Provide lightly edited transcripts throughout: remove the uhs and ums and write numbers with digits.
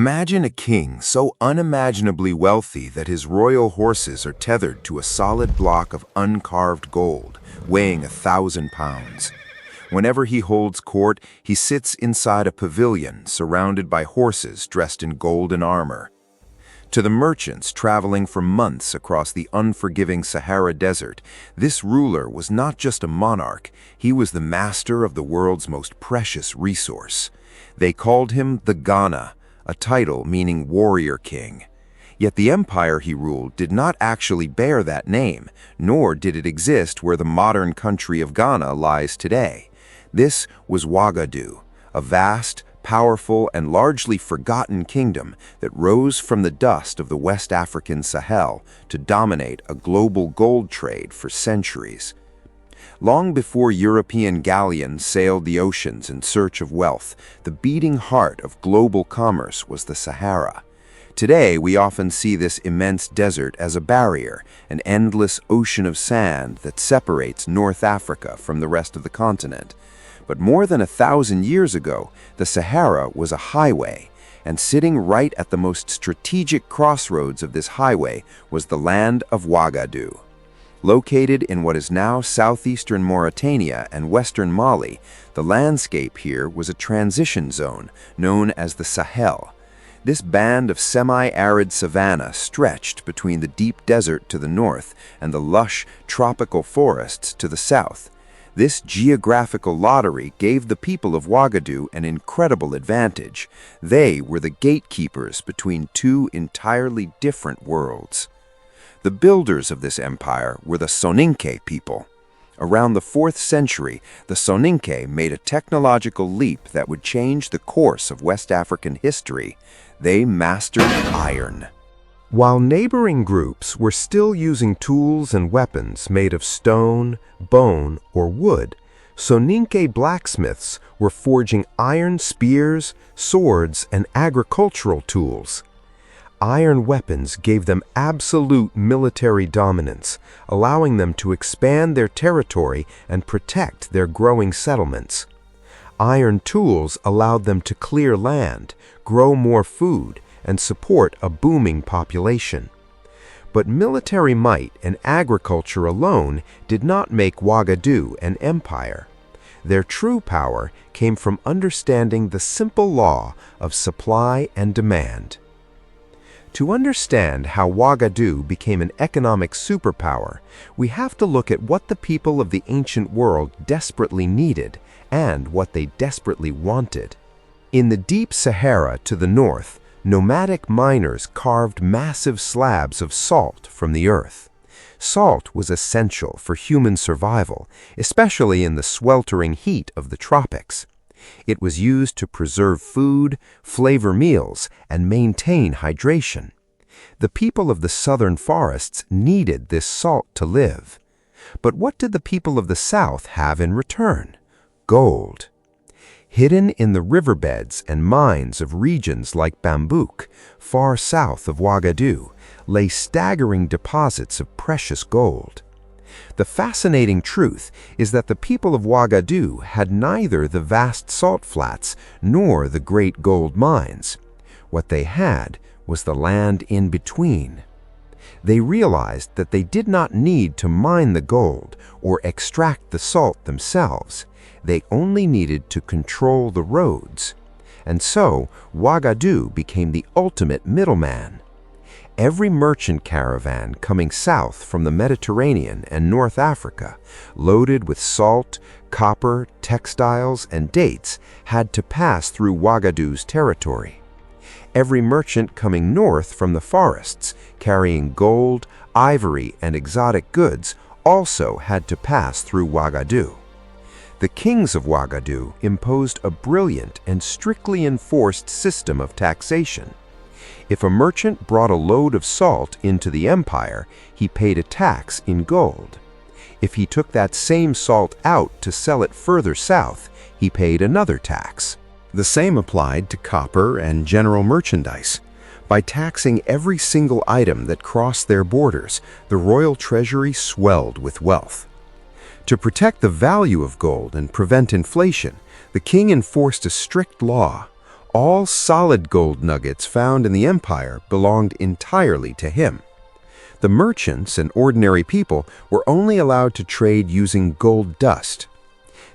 Imagine a king so unimaginably wealthy that his royal horses are tethered to a solid block of uncarved gold, weighing 1,000 pounds. Whenever he holds court, he sits inside a pavilion surrounded by horses dressed in golden armor. To the merchants traveling for months across the unforgiving Sahara desert, this ruler was not just a monarch, he was the master of the world's most precious resource. They called him the Ghana, a title meaning warrior king. Yet the empire he ruled did not actually bear that name, nor did it exist where the modern country of Ghana lies today. This was Wagadou, a vast, powerful, and largely forgotten kingdom that rose from the dust of the West African Sahel to dominate a global gold trade for centuries. Long before European galleons sailed the oceans in search of wealth, the beating heart of global commerce was the Sahara. Today, we often see this immense desert as a barrier, an endless ocean of sand that separates North Africa from the rest of the continent. But more than 1,000 years ago, the Sahara was a highway, and sitting right at the most strategic crossroads of this highway was the land of Wagadou. Located in what is now southeastern Mauritania and western Mali, the landscape here was a transition zone known as the Sahel. This band of semi-arid savanna stretched between the deep desert to the north and the lush tropical forests to the south. This geographical lottery gave the people of Wagadou an incredible advantage. They were the gatekeepers between two entirely different worlds. The builders of this empire were the Soninke people. Around the 4th century, the Soninke made a technological leap that would change the course of West African history. They mastered iron. While neighboring groups were still using tools and weapons made of stone, bone, or wood, Soninke blacksmiths were forging iron spears, swords, and agricultural tools. Iron weapons gave them absolute military dominance, allowing them to expand their territory and protect their growing settlements. Iron tools allowed them to clear land, grow more food, and support a booming population. But military might and agriculture alone did not make Wagadou an empire. Their true power came from understanding the simple law of supply and demand. To understand how Wagadou became an economic superpower, we have to look at what the people of the ancient world desperately needed and what they desperately wanted. In the deep Sahara to the north, nomadic miners carved massive slabs of salt from the earth. Salt was essential for human survival, especially in the sweltering heat of the tropics. It was used to preserve food, flavor meals, and maintain hydration. The people of the southern forests needed this salt to live. But what did the people of the south have in return? Gold. Hidden in the riverbeds and mines of regions like Bambouk, far south of Wagadou, lay staggering deposits of precious gold. The fascinating truth is that the people of Wagadou had neither the vast salt flats nor the great gold mines. What they had was the land in between. They realized that they did not need to mine the gold or extract the salt themselves. They only needed to control the roads. And so, Wagadou became the ultimate middleman. Every merchant caravan coming south from the Mediterranean and North Africa, loaded with salt, copper, textiles, and dates, had to pass through Wagadou's territory. Every merchant coming north from the forests, carrying gold, ivory, and exotic goods, also had to pass through Wagadou. The kings of Wagadou imposed a brilliant and strictly enforced system of taxation. If a merchant brought a load of salt into the empire, he paid a tax in gold. If he took that same salt out to sell it further south, he paid another tax. The same applied to copper and general merchandise. By taxing every single item that crossed their borders, the royal treasury swelled with wealth. To protect the value of gold and prevent inflation, the king enforced a strict law. All solid gold nuggets found in the empire belonged entirely to him. The merchants and ordinary people were only allowed to trade using gold dust.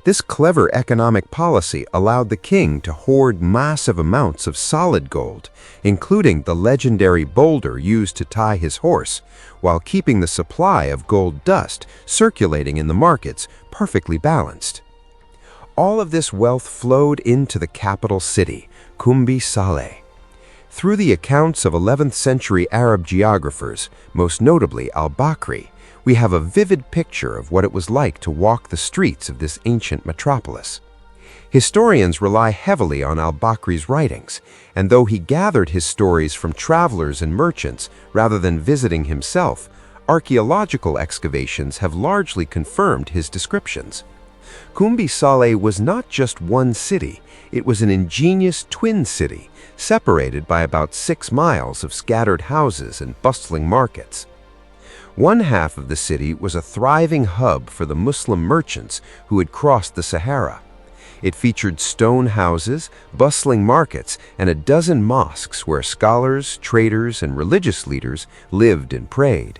This clever economic policy allowed the king to hoard massive amounts of solid gold, including the legendary boulder used to tie his horse, while keeping the supply of gold dust circulating in the markets perfectly balanced. All of this wealth flowed into the capital city, Koumbi Saleh. Through the accounts of 11th century Arab geographers, most notably Al-Bakri, we have a vivid picture of what it was like to walk the streets of this ancient metropolis. Historians rely heavily on Al-Bakri's writings, and though he gathered his stories from travelers and merchants rather than visiting himself, archaeological excavations have largely confirmed his descriptions. Koumbi Saleh was not just one city, it was an ingenious twin city, separated by about 6 miles of scattered houses and bustling markets. One half of the city was a thriving hub for the Muslim merchants who had crossed the Sahara. It featured stone houses, bustling markets, and a dozen mosques where scholars, traders, and religious leaders lived and prayed.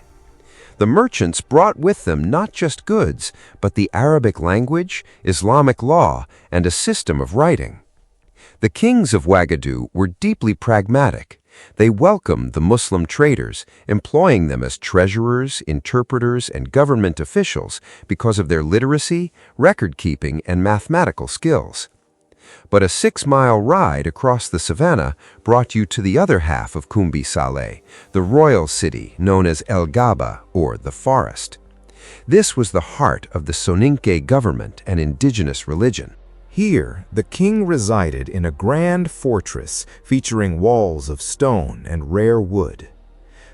The merchants brought with them not just goods, but the Arabic language, Islamic law, and a system of writing. The kings of Wagadou were deeply pragmatic. They welcomed the Muslim traders, employing them as treasurers, interpreters, and government officials because of their literacy, record-keeping, and mathematical skills. But a 6-mile ride across the savannah brought you to the other half of Koumbi Saleh, the royal city known as El Gaba, or the forest. This was the heart of the Soninke government and indigenous religion. Here, the king resided in a grand fortress featuring walls of stone and rare wood.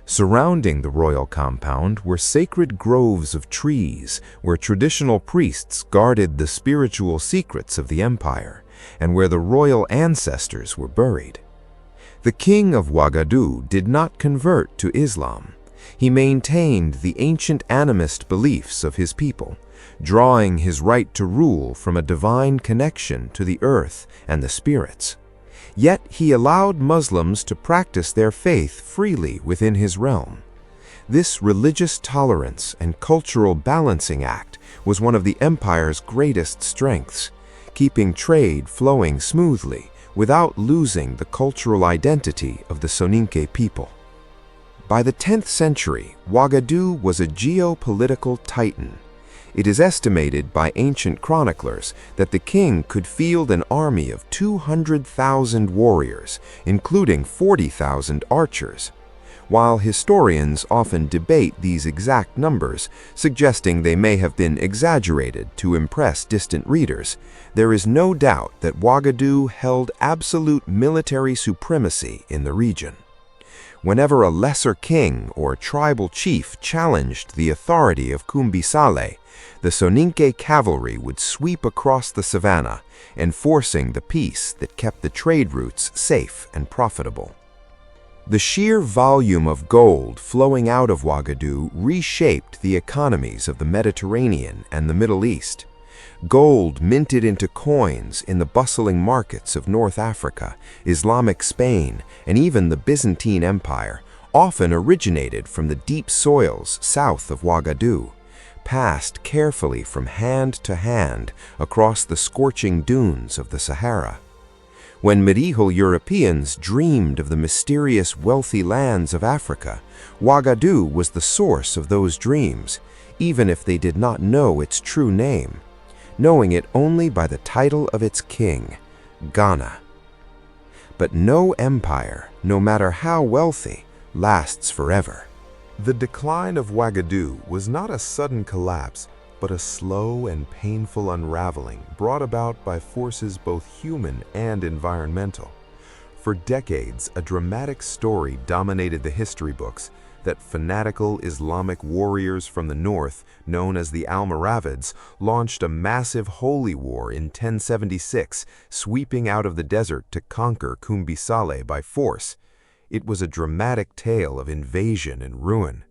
Surrounding the royal compound were sacred groves of trees where traditional priests guarded the spiritual secrets of the empire and where the royal ancestors were buried. The king of Wagadou did not convert to Islam. He maintained the ancient animist beliefs of his people, drawing his right to rule from a divine connection to the earth and the spirits. Yet he allowed Muslims to practice their faith freely within his realm. This religious tolerance and cultural balancing act was one of the empire's greatest strengths, keeping trade flowing smoothly without losing the cultural identity of the Soninke people. By the 10th century, Wagadou was a geopolitical titan. It is estimated by ancient chroniclers that the king could field an army of 200,000 warriors, including 40,000 archers. While historians often debate these exact numbers, suggesting they may have been exaggerated to impress distant readers, there is no doubt that Wagadou held absolute military supremacy in the region. Whenever a lesser king or tribal chief challenged the authority of Koumbi Saleh, the Soninke cavalry would sweep across the savannah, enforcing the peace that kept the trade routes safe and profitable. The sheer volume of gold flowing out of Wagadou reshaped the economies of the Mediterranean and the Middle East. Gold minted into coins in the bustling markets of North Africa, Islamic Spain, and even the Byzantine Empire often originated from the deep soils south of Wagadou, passed carefully from hand to hand across the scorching dunes of the Sahara. When medieval Europeans dreamed of the mysterious wealthy lands of Africa, Wagadou was the source of those dreams, even if they did not know its true name, knowing it only by the title of its king, Ghana. But no empire, no matter how wealthy, lasts forever. The decline of Wagadou was not a sudden collapse, but a slow and painful unraveling brought about by forces both human and environmental. For decades, a dramatic story dominated the history books that fanatical Islamic warriors from the north, known as the Almoravids, launched a massive holy war in 1076, sweeping out of the desert to conquer Koumbi Saleh by force. It was a dramatic tale of invasion and ruin.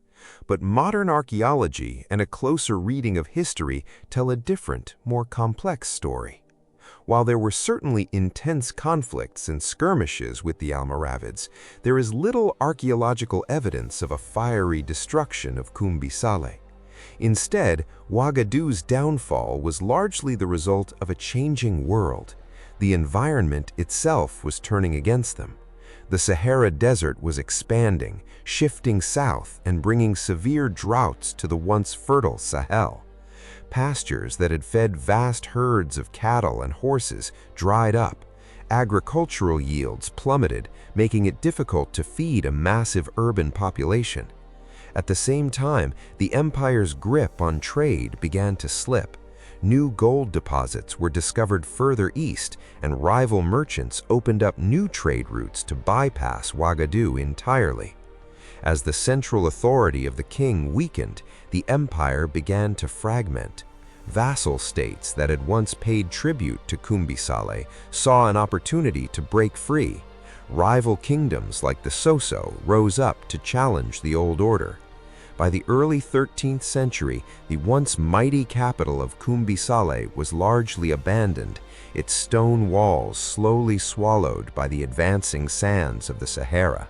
But modern archaeology and a closer reading of history tell a different, more complex story. While there were certainly intense conflicts and skirmishes with the Almoravids, there is little archaeological evidence of a fiery destruction of Koumbi Saleh. Instead, Wagadou's downfall was largely the result of a changing world. The environment itself was turning against them. The Sahara Desert was expanding, shifting south and bringing severe droughts to the once fertile Sahel. Pastures that had fed vast herds of cattle and horses dried up. Agricultural yields plummeted, making it difficult to feed a massive urban population. At the same time, the empire's grip on trade began to slip. New gold deposits were discovered further east, and rival merchants opened up new trade routes to bypass Wagadou entirely. As the central authority of the king weakened, the empire began to fragment. Vassal states that had once paid tribute to Koumbi Saleh saw an opportunity to break free. Rival kingdoms like the Soso rose up to challenge the old order. By the early 13th century, the once mighty capital of Koumbi Saleh was largely abandoned, its stone walls slowly swallowed by the advancing sands of the Sahara.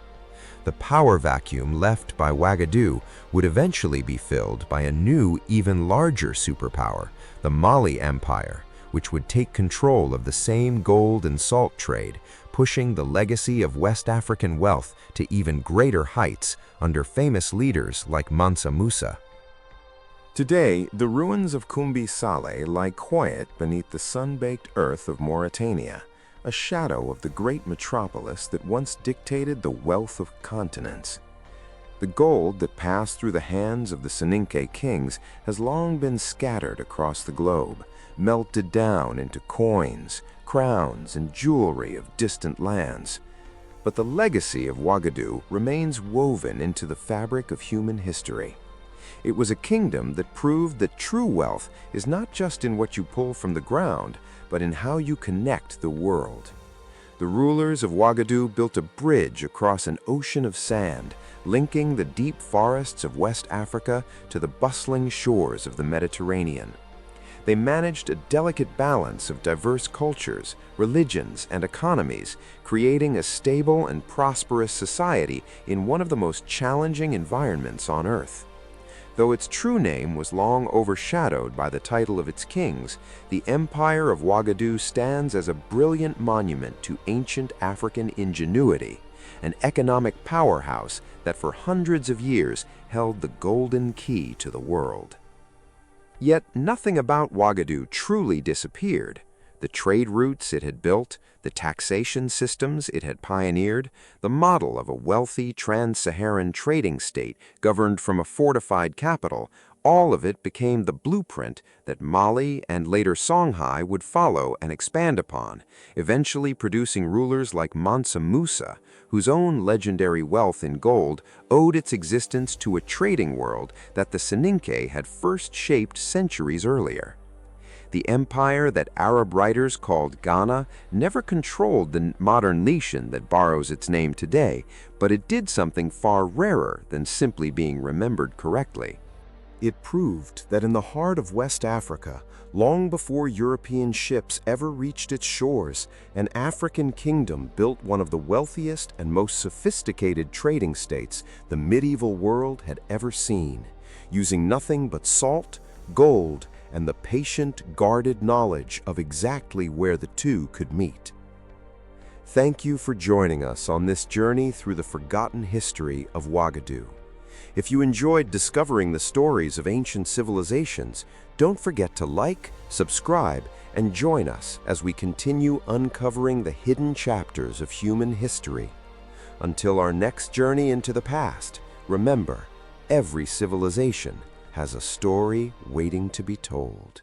The power vacuum left by Wagadou would eventually be filled by a new, even larger superpower, the Mali Empire, which would take control of the same gold and salt trade, pushing the legacy of West African wealth to even greater heights under famous leaders like Mansa Musa. Today, the ruins of Koumbi Saleh lie quiet beneath the sun-baked earth of Mauritania, a shadow of the great metropolis that once dictated the wealth of continents. The gold that passed through the hands of the Soninke kings has long been scattered across the globe, melted down into coins, crowns, and jewelry of distant lands. But the legacy of Wagadou remains woven into the fabric of human history. It was a kingdom that proved that true wealth is not just in what you pull from the ground, but in how you connect the world. The rulers of Wagadou built a bridge across an ocean of sand, linking the deep forests of West Africa to the bustling shores of the Mediterranean. They managed a delicate balance of diverse cultures, religions, and economies, creating a stable and prosperous society in one of the most challenging environments on Earth. Though its true name was long overshadowed by the title of its kings, the Empire of Wagadou stands as a brilliant monument to ancient African ingenuity, an economic powerhouse that for hundreds of years held the golden key to the world. Yet nothing about Wagadou truly disappeared. The trade routes it had built, the taxation systems it had pioneered, the model of a wealthy trans-Saharan trading state governed from a fortified capital, all of it became the blueprint that Mali and later Songhai would follow and expand upon, eventually producing rulers like Mansa Musa, whose own legendary wealth in gold owed its existence to a trading world that the Soninke had first shaped centuries earlier. The empire that Arab writers called Ghana never controlled the modern nation that borrows its name today, but it did something far rarer than simply being remembered correctly. It proved that in the heart of West Africa, long before European ships ever reached its shores, an African kingdom built one of the wealthiest and most sophisticated trading states the medieval world had ever seen, using nothing but salt, gold, and the patient, guarded knowledge of exactly where the two could meet. Thank you for joining us on this journey through the forgotten history of Wagadou. If you enjoyed discovering the stories of ancient civilizations, don't forget to like, subscribe, and join us as we continue uncovering the hidden chapters of human history. Until our next journey into the past, remember, every civilization has a story waiting to be told.